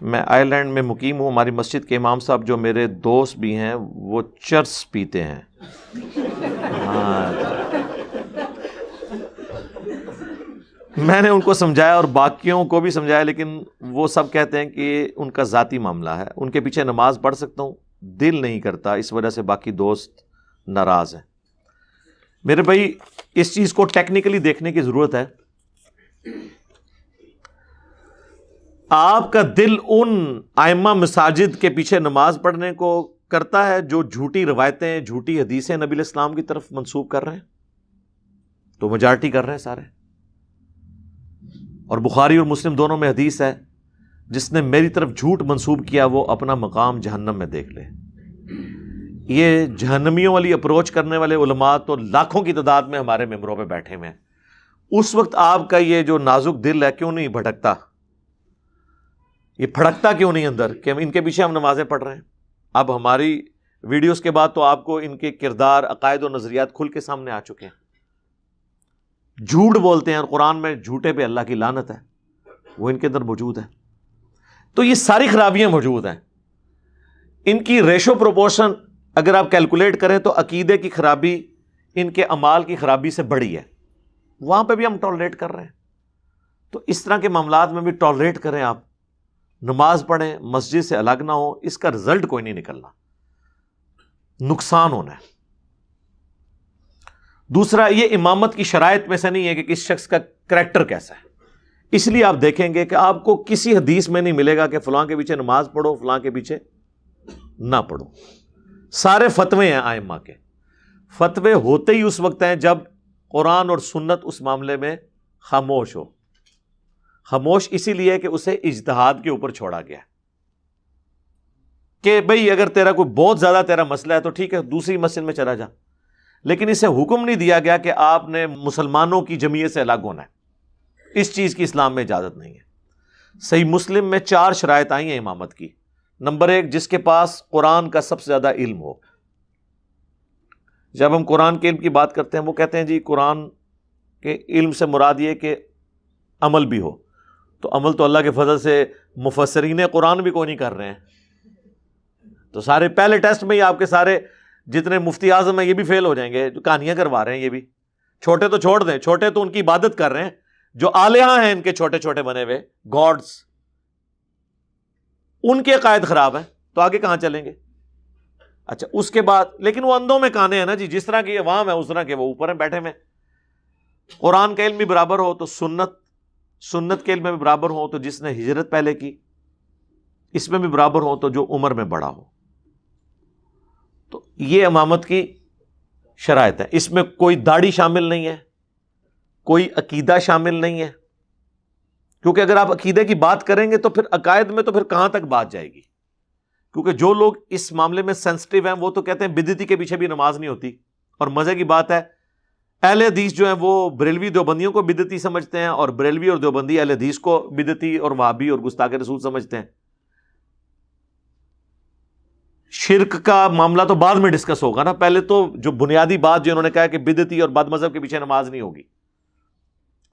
میں آئرلینڈ میں مقیم ہوں. ہماری مسجد کے امام صاحب جو میرے دوست بھی ہیں وہ چرس پیتے ہیں. میں نے ان کو سمجھایا اور باقیوں کو بھی سمجھایا, لیکن وہ سب کہتے ہیں کہ ان کا ذاتی معاملہ ہے. ان کے پیچھے نماز پڑھ سکتا ہوں, دل نہیں کرتا, اس وجہ سے باقی دوست ناراض ہیں. میرے بھائی اس چیز کو ٹیکنیکلی دیکھنے کی ضرورت ہے. آپ کا دل ان ائمہ مساجد کے پیچھے نماز پڑھنے کو کرتا ہے جو جھوٹی روایتیں, جھوٹی حدیثیں نبی علیہ السلام کی طرف منسوب کر رہے ہیں؟ تو میجارٹی کر رہے ہیں سارے. اور بخاری اور مسلم دونوں میں حدیث ہے, جس نے میری طرف جھوٹ منسوب کیا وہ اپنا مقام جہنم میں دیکھ لے. یہ جہنمیوں والی اپروچ کرنے والے علماء تو لاکھوں کی تعداد میں ہمارے ممبروں پہ بیٹھے ہوئے ہیں. اس وقت آپ کا یہ جو نازک دل ہے کیوں نہیں بھٹکتا, یہ پھڑکتا کیوں نہیں اندر کہ ان کے پیچھے ہم نمازیں پڑھ رہے ہیں؟ اب ہماری ویڈیوز کے بعد تو آپ کو ان کے کردار, عقائد و نظریات کھل کے سامنے آ چکے ہیں. جھوٹ بولتے ہیں, اور قرآن میں جھوٹے پہ اللہ کی لعنت ہے, وہ ان کے اندر موجود ہے. تو یہ ساری خرابیاں موجود ہیں. ان کی ریشو پروپورشن اگر آپ کیلکولیٹ کریں تو عقیدے کی خرابی ان کے اعمال کی خرابی سے بڑی ہے. وہاں پہ بھی ہم ٹالریٹ کر رہے ہیں. تو اس طرح کے معاملات میں بھی ٹالریٹ کریں, آپ نماز پڑھیں, مسجد سے الگ نہ ہو. اس کا رزلٹ کوئی نہیں نکلنا, نقصان ہونا ہے. دوسرا, یہ امامت کی شرائط میں سے نہیں ہے کہ کس شخص کا کریکٹر کیسا ہے. اس لیے آپ دیکھیں گے کہ آپ کو کسی حدیث میں نہیں ملے گا کہ فلاں کے پیچھے نماز پڑھو, فلاں کے پیچھے نہ پڑھو. سارے فتوے ہیں ائمہ کے. فتوے ہوتے ہی اس وقت ہیں جب قرآن اور سنت اس معاملے میں خاموش ہو. خاموش اسی لیے کہ اسے اجتہاد کے اوپر چھوڑا گیا کہ بھئی اگر تیرا کوئی بہت زیادہ تیرا مسئلہ ہے تو ٹھیک ہے, دوسری مسجد میں چلا جا. لیکن اسے حکم نہیں دیا گیا کہ آپ نے مسلمانوں کی جمعیت سے الگ ہونا ہے. اس چیز کی اسلام میں اجازت نہیں ہے. صحیح مسلم میں 4 شرائط آئی ہیں امامت کی. نمبر 1, جس کے پاس قرآن کا سب سے زیادہ علم ہو. جب ہم قرآن کے علم کی بات کرتے ہیں وہ کہتے ہیں جی قرآن کے علم سے مراد یہ کہ عمل بھی ہو. تو عمل تو اللہ کے فضل سے مفسرین قرآن بھی کوئی نہیں کر رہے ہیں. تو سارے پہلے ٹیسٹ میں ہی آپ کے سارے جتنے مفتی اعظم ہیں یہ بھی فیل ہو جائیں گے, جو کہانیاں کروا رہے ہیں. یہ بھی چھوٹے تو چھوڑ دیں, چھوٹے تو ان کی عبادت کر رہے ہیں. جو آلیہ ہیں ان کے چھوٹے چھوٹے بنے ہوئے گاڈز, ان کے عقائد خراب ہیں, تو آگے کہاں چلیں گے؟ اچھا اس کے بعد لیکن وہ اندھوں میں کانے ہیں نا جی, جس طرح کی عوام ہے اس طرح کے وہ اوپر ہیں بیٹھے میں. قرآن کا علم بھی برابر ہو تو سنت کے علم میں بھی برابر ہو تو جس نے ہجرت پہلے کی, اس میں بھی برابر ہو تو جو عمر میں بڑا ہو. تو یہ امامت کی شرائط ہے. اس میں کوئی داڑھی شامل نہیں ہے, کوئی عقیدہ شامل نہیں ہے, کیونکہ اگر آپ عقیدے کی بات کریں گے تو پھر عقائد میں تو پھر کہاں تک بات جائے گی. کیونکہ جو لوگ اس معاملے میں سینسٹیو ہیں وہ تو کہتے ہیں بدعتی کے پیچھے بھی نماز نہیں ہوتی. اور مزے کی بات ہے اہل حدیث جو ہیں وہ بریلوی دیوبندیوں کو بدعتی سمجھتے ہیں, اور بریلوی اور دیوبندی اہل حدیث کو بدعتی اور وہابی اور گستاخ رسول سمجھتے ہیں. شرک کا معاملہ تو بعد میں ڈسکس ہوگا نا, پہلے تو جو بنیادی بات جو انہوں نے کہا کہ بدعتی اور بد مذہب کے پیچھے نماز نہیں ہوگی.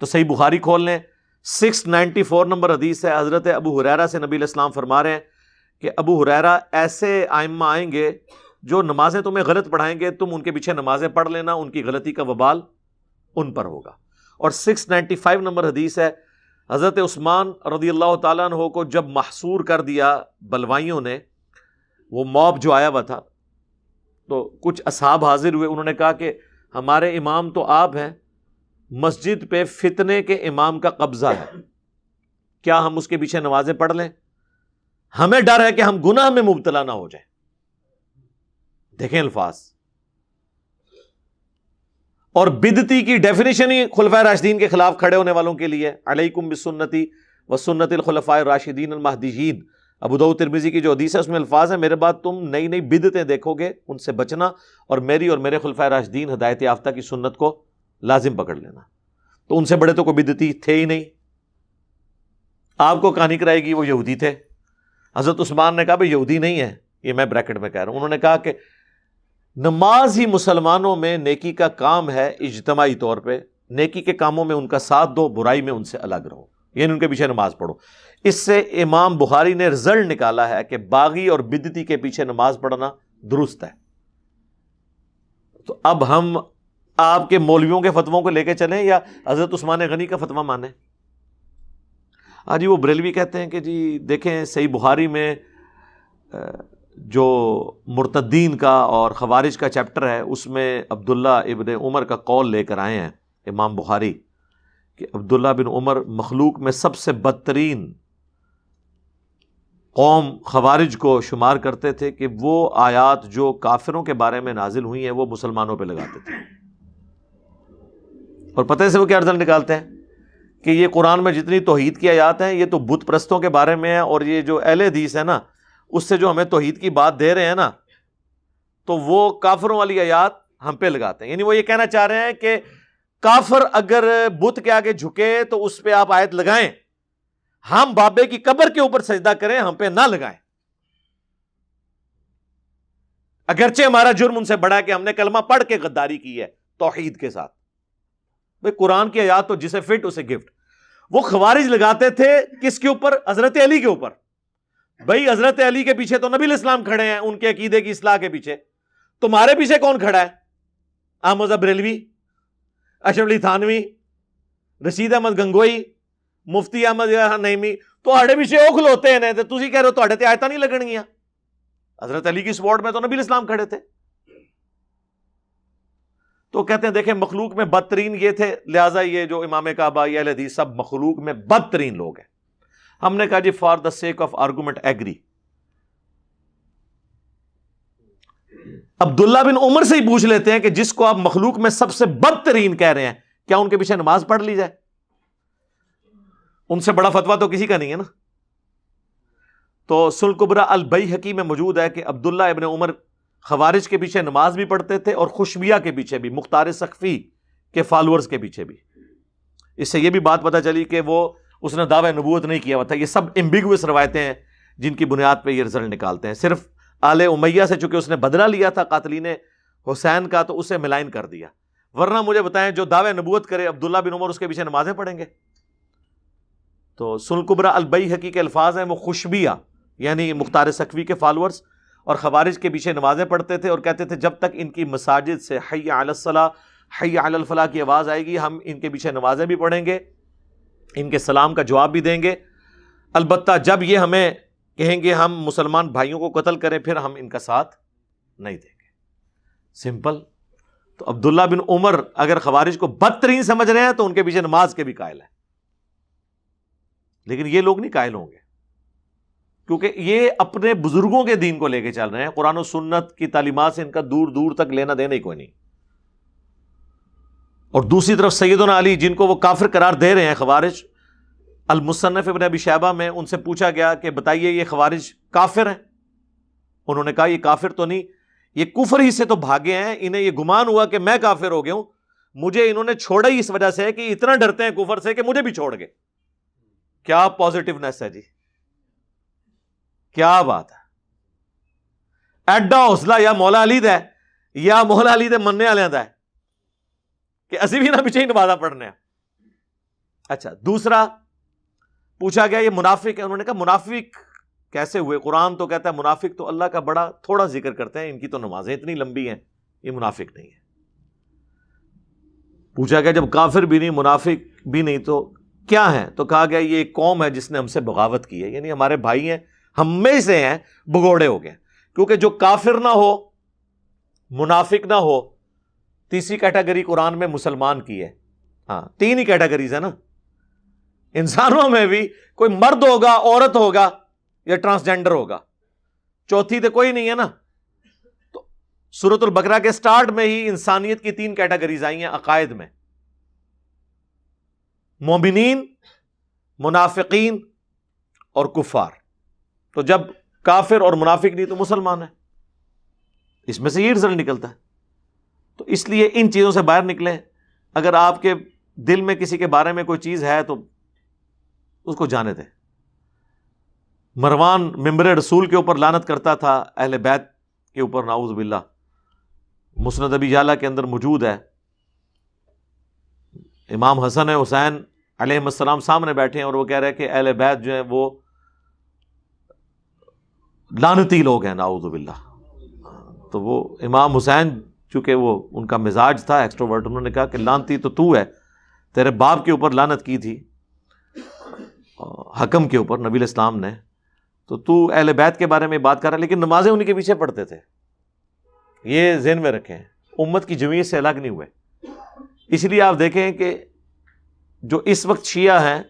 تو صحیح بخاری کھول لیں, 694 نمبر حدیث ہے. حضرت ابو ہریرہ سے نبی علیہ السلام فرما رہے ہیں کہ ابو ہریرہ ایسے ائمہ آئیں گے جو نمازیں تمہیں غلط پڑھائیں گے, تم ان کے پیچھے نمازیں پڑھ لینا, ان کی غلطی کا وبال ان پر ہوگا. اور 695 نمبر حدیث ہے. حضرت عثمان رضی اللہ تعالیٰ عنہ کو جب محصور کر دیا بلوائیوں نے, وہ موب جو آیا ہوا تھا, تو کچھ اصحاب حاضر ہوئے. انہوں نے کہا کہ ہمارے امام تو آپ ہیں, مسجد پہ فتنے کے امام کا قبضہ ہے, کیا ہم اس کے پیچھے نمازیں پڑھ لیں؟ ہمیں ڈر ہے کہ ہم گناہ میں مبتلا نہ ہو جائیں. دیکھیں الفاظ. اور بدعتی کی ڈیفینیشن ہی خلفائے راشدین کے خلاف کھڑے ہونے والوں کے لیے, علیکم بسنتی وسنت الخلفاء الراشدین المہدیین. ابو داؤد ترمذی کی جو حدیث ہے اس میں الفاظ ہیں, میرے بعد تم نئی نئی بدعتیں دیکھو گے, ان سے بچنا, اور میری اور میرے خلفائے راشدین ہدایت یافتہ کی سنت کو لازم پکڑ لینا. تو ان سے بڑے تو کوئی بدعتی تھے ہی نہیں. آپ کو کہانی کرائے گی وہ یہودی تھے. حضرت عثمان نے کہا بھائی یہودی نہیں ہے, یہ میں بریکٹ میں کہہ رہا ہوں. انہوں نے کہا کہ نماز ہی مسلمانوں میں نیکی کا کام ہے, اجتماعی طور پہ نیکی کے کاموں میں ان کا ساتھ دو, برائی میں ان سے الگ رہو. یعنی ان کے پیچھے نماز پڑھو. اس سے امام بخاری نے رزلٹ نکالا ہے کہ باغی اور بدعتی کے پیچھے نماز پڑھنا درست ہے. تو اب ہم آپ کے مولویوں کے فتووں کو لے کے چلیں یا حضرت عثمان غنی کا فتویٰ مانیں؟ ہاں جی، وہ بریلوی کہتے ہیں کہ جی دیکھیں صحیح بخاری میں جو مرتدین کا اور خوارج کا چیپٹر ہے اس میں عبداللہ ابن عمر کا قول لے کر آئے ہیں امام بخاری کہ عبداللہ بن عمر مخلوق میں سب سے بدترین قوم خوارج کو شمار کرتے تھے کہ وہ آیات جو کافروں کے بارے میں نازل ہوئی ہیں وہ مسلمانوں پہ لگاتے تھے. اور پتہ سے وہ کیا رزلٹ نکالتے ہیں کہ یہ قرآن میں جتنی توحید کی آیات ہیں یہ تو بت پرستوں کے بارے میں ہیں، اور یہ جو اہل حدیث ہے نا اس سے جو ہمیں توحید کی بات دے رہے ہیں نا تو وہ کافروں والی آیات ہم پہ لگاتے ہیں. یعنی وہ یہ کہنا چاہ رہے ہیں کہ کافر اگر بت کے آگے جھکے تو اس پہ آپ آیت لگائیں، ہم بابے کی قبر کے اوپر سجدہ کریں ہم پہ نہ لگائیں، اگرچہ ہمارا جرم ان سے بڑا ہے کہ ہم نے کلمہ پڑھ کے غداری کی ہے توحید کے ساتھ. بھئی قرآن کی آیات تو جسے فٹ اسے گفٹ. وہ خوارج لگاتے تھے کس کے اوپر؟ حضرت علی کے اوپر. بھئی حضرت علی کے پیچھے تو نبی الاسلام کھڑے ہیں ان کے عقیدے کی اصلاح کے پیچھے، تمہارے پیچھے کون کھڑا ہے؟ احمد بریلوی، اشرف علی تھانوی، رشید احمد گنگوئی، مفتی احمد نعیمی. تہاڈے پیچھے وہ کھلوتے ہیں تے تسی کہہ رہے ہو تہاڈے تے آیتاں نہیں لگنگیاں. حضرت علی کی سپورٹ میں تو نبی الاسلام کھڑے تھے. تو کہتے ہیں دیکھیں مخلوق میں بدترین یہ تھے، لہٰذا یہ جو امام کعبہ یہ اہل حدیث سب مخلوق میں بدترین لوگ ہیں. ہم نے کہا جی for the sake of argument agree. Abdullah bin Umar سے ہی پوچھ لیتے ہیں کہ جس کو آپ مخلوق میں سب سے بدترین کہہ رہے ہیں کیا ان کے پیچھے نماز پڑھ لی جائے؟ ان سے بڑا فتویٰ تو کسی کا نہیں ہے نا. تو سنن کبریٰ البیہقی میں موجود ہے کہ عبداللہ ابن عمر خوارج کے پیچھے نماز بھی پڑھتے تھے اور خوشبیہ کے پیچھے بھی، مختار سقفی کے فالورز کے پیچھے بھی. اس سے یہ بھی بات پتہ چلی کہ وہ اس نے دعوی نبوت نہیں کیا ہوا تھا. یہ سب ایمبیگوس روایتیں ہیں جن کی بنیاد پہ یہ رزلٹ نکالتے ہیں. صرف آل امیہ سے چونکہ اس نے بدلہ لیا تھا قاتلین حسین کا تو اسے ملائن کر دیا، ورنہ مجھے بتائیں جو دعوی نبوت کرے عبداللہ بن عمر اس کے پیچھے نمازیں پڑھیں گے؟ تو سنن کبریٰ البیہقی کے الفاظ ہیں وہ خوشبیہ یعنی مختار سقفی کے فالورز اور خوارج کے پیچھے نمازیں پڑھتے تھے اور کہتے تھے جب تک ان کی مساجد سے حی علی الصلاۃ حی علی الفلاح کی آواز آئے گی ہم ان کے پیچھے نمازیں بھی پڑھیں گے، ان کے سلام کا جواب بھی دیں گے. البتہ جب یہ ہمیں کہیں گے ہم مسلمان بھائیوں کو قتل کریں پھر ہم ان کا ساتھ نہیں دیں گے. سمپل. تو عبداللہ بن عمر اگر خوارج کو بدترین سمجھ رہے ہیں تو ان کے پیچھے نماز کے بھی قائل ہیں، لیکن یہ لوگ نہیں قائل ہوں گے کیونکہ یہ اپنے بزرگوں کے دین کو لے کے چل رہے ہیں. قرآن و سنت کی تعلیمات سے ان کا دور دور تک لینا دینا ہی کوئی نہیں. اور دوسری طرف سیدنا علی جن کو وہ کافر قرار دے رہے ہیں خوارج، المصنف ابن ابی شیبہ میں ان سے پوچھا گیا کہ بتائیے یہ خوارج کافر ہیں؟ انہوں نے کہا یہ کافر تو نہیں، یہ کفر ہی سے تو بھاگے ہیں، انہیں یہ گمان ہوا کہ میں کافر ہو گیا ہوں، مجھے انہوں نے چھوڑا ہی اس وجہ سے کہ اتنا ڈرتے ہیں کفر سے کہ مجھے بھی چھوڑ گئے. کیا پازیٹیونیس ہے جی، کیا بات ہے. ایڈا حوصلہ یا مولا علی دا ہے یا مولا علی دے مننے والے دا ہے کہ اسی بھی نہ پیچھے ہی نمازاں پڑھنے ہیں. اچھا دوسرا پوچھا گیا یہ منافق ہے، انہوں نے کہا منافق کیسے ہوئے؟ قرآن تو کہتا ہے منافق تو اللہ کا بڑا تھوڑا ذکر کرتے ہیں، ان کی تو نمازیں اتنی لمبی ہیں، یہ منافق نہیں ہے. پوچھا گیا جب کافر بھی نہیں منافق بھی نہیں تو کیا ہے؟ تو کہا گیا یہ ایک قوم ہے جس نے ہم سے بغاوت کی ہے، یعنی ہمارے بھائی ہیں ہم میں سے ہیں بگوڑے ہو گئے. کیونکہ جو کافر نہ ہو منافق نہ ہو، تیسری کیٹیگری قرآن میں مسلمان کی ہے. ہاں تین ہی کیٹیگریز ہے نا، انسانوں میں بھی کوئی مرد ہوگا، عورت ہوگا یا ٹرانسجینڈر ہوگا، چوتھی تو کوئی نہیں ہے نا. تو سورۃ البقرہ کے سٹارٹ میں ہی انسانیت کی تین کیٹیگریز آئی ہیں عقائد میں، مومنین، منافقین اور کفار. تو جب کافر اور منافق نہیں تو مسلمان ہے، اس میں سے یہ رزلٹ نکلتا ہے. تو اس لیے ان چیزوں سے باہر نکلیں. اگر آپ کے دل میں کسی کے بارے میں کوئی چیز ہے تو اس کو جانے دیں. مروان ممبر رسول کے اوپر لعنت کرتا تھا، اہل بیت کے اوپر، نعوذ باللہ. مسند ابی یعلا کے اندر موجود ہے. امام حسن حسین علیہم السلام سامنے بیٹھے ہیں اور وہ کہہ رہے ہیں کہ اہل بیت جو ہیں وہ لعنتی لوگ ہیں، نعوذ باللہ. تو وہ امام حسین چونکہ وہ ان کا مزاج تھا ایکسٹروورٹ، انہوں نے کہا کہ لعنتی تو ہے، تیرے باپ کے اوپر لعنت کی تھی حکم کے اوپر نبی الاسلام نے، تو اہل بیت کے بارے میں بات کر رہا ہے، لیکن نمازیں انہی کے پیچھے پڑھتے تھے. یہ ذہن میں رکھیں، امت کی جمعیت سے الگ نہیں ہوئے. اس لیے آپ دیکھیں کہ جو اس وقت شیعہ ہیں،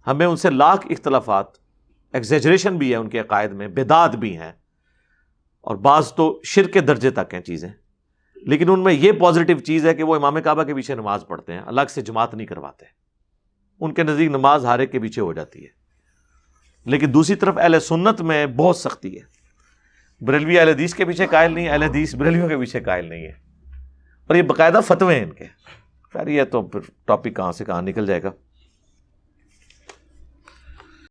ہمیں ان سے لاکھ اختلافات، ایگزیجریشن بھی ہے ان کے عقائد میں، بدعات بھی ہیں، اور بعض تو شرک کے درجے تک ہیں چیزیں، لیکن ان میں یہ پازیٹیو چیز ہے کہ وہ امام کعبہ کے پیچھے نماز پڑھتے ہیں، الگ سے جماعت نہیں کرواتے. ان کے نزدیک نماز ہر ایک کے پیچھے ہو جاتی ہے. لیکن دوسری طرف اہل سنت میں بہت سختی ہے. بریلوی اہل حدیث کے پیچھے قائل نہیں، اہل حدیث بریلویوں کے پیچھے قائل نہیں ہے، اور یہ باقاعدہ فتوے ہیں ان کے. خیر یہ تو پھر ٹاپک کہاں سے کہاں نکل جائے گا.